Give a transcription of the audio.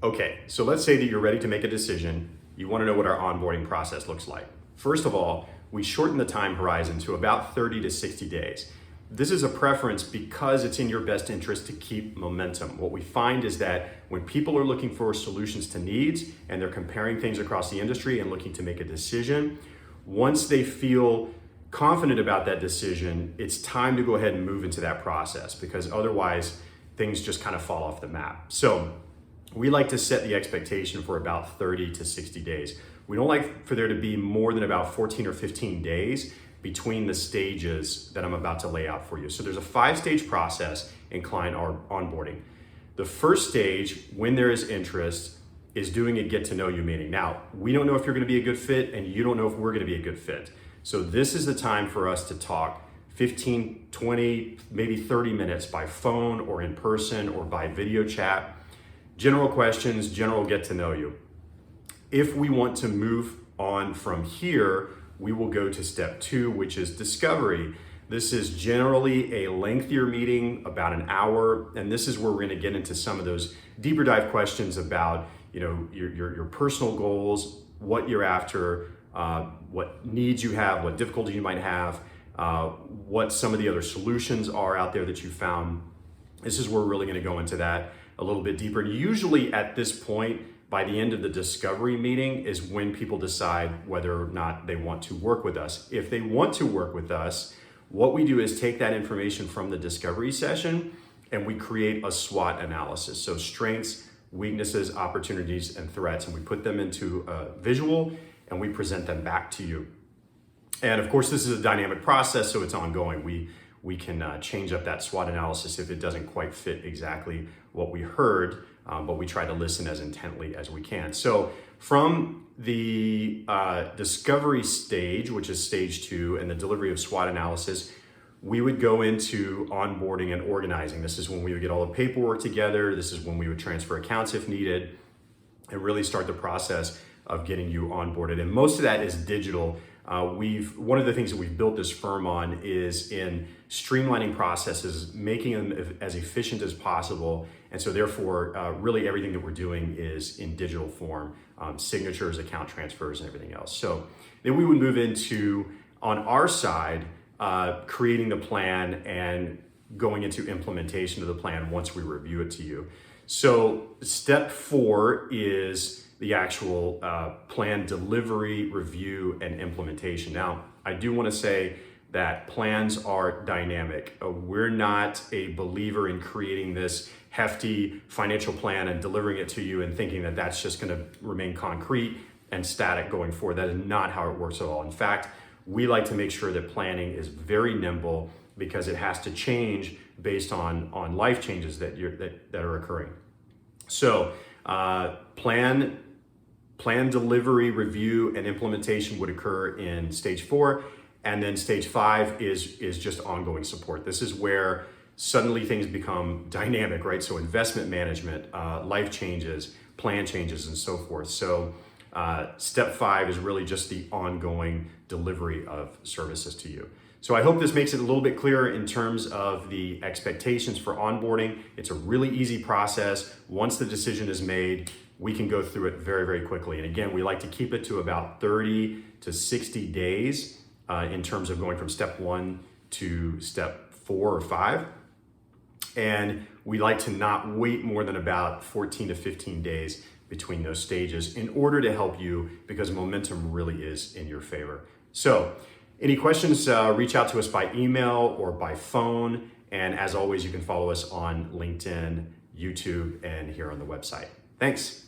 Okay, so let's say that you're ready to make a decision. You want to know what our onboarding process looks like. First of all, we shorten the time horizon to about 30 to 60 days. This is a preference because it's in your best interest to keep momentum. What we find is that when people are looking for solutions to needs and they're comparing things across the industry and looking to make a decision, once they feel confident about that decision, it's time to go ahead and move into that process, because otherwise things just kind of fall off the map. So we like to set the expectation for about 30 to 60 days. We don't like for there to be more than about 14 or 15 days between the stages that I'm about to lay out for you. So there's a 5-stage process in client onboarding. The first stage, when there is interest, is doing a get to know you meeting. Now, we don't know if you're gonna be a good fit, and you don't know if we're gonna be a good fit. So this is the time for us to talk 15, 20, maybe 30 minutes by phone or in person or by video chat. General questions, general get to know you. If we want to move on from here, we will go to step 2, which is discovery. This is generally a lengthier meeting, about an hour, and this is where we're going to get into some of those deeper dive questions about, your personal goals, what you're after, what needs you have, what difficulties you might have, what some of the other solutions are out there that you found. This is where we're really going to go into that a little bit deeper. And usually at this point, by the end of the discovery meeting is when people decide whether or not they want to work with us. If they want to work with us, what we do is take that information from the discovery session and we create a SWOT analysis. So strengths, weaknesses, opportunities, and threats. And we put them into a visual and we present them back to you. And of course, this is a dynamic process, so it's ongoing. We can change up that SWOT analysis if it doesn't quite fit exactly what we heard, but we try to listen as intently as we can. So from the discovery stage, which is stage 2, and the delivery of SWOT analysis, we would go into onboarding and organizing. This is when we would get all the paperwork together. This is when we would transfer accounts if needed and really start the process of getting you onboarded. And most of that is digital. One of the things that we've built this firm on is in streamlining processes, making them as efficient as possible. And so therefore, really everything that we're doing is in digital form, signatures, account transfers, and everything else. So then we would move into, on our side, creating the plan and going into implementation of the plan once we review it to you. So step 4 is the actual plan delivery, review, and implementation. Now, I do want to say that plans are dynamic. We're not a believer in creating this hefty financial plan and delivering it to you and thinking that that's just going to remain concrete and static going forward. That is not how it works at all. In fact, we like to make sure that planning is very nimble because it has to change based on life changes that are occurring. So plan delivery, review, and implementation would occur in stage 4. And then stage 5 is just ongoing support. This is where suddenly things become dynamic, right? So investment management, life changes, plan changes, and so forth. So step 5 is really just the ongoing delivery of services to you. So I hope this makes it a little bit clearer in terms of the expectations for onboarding. It's a really easy process. Once the decision is made, we can go through it very, very quickly. And again, we like to keep it to about 30 to 60 days in terms of going from step 1 to step 4 or 5. And we like to not wait more than about 14 to 15 days between those stages in order to help you, because momentum really is in your favor. So any questions, reach out to us by email or by phone. And as always, you can follow us on LinkedIn, YouTube, and here on the website. Thanks.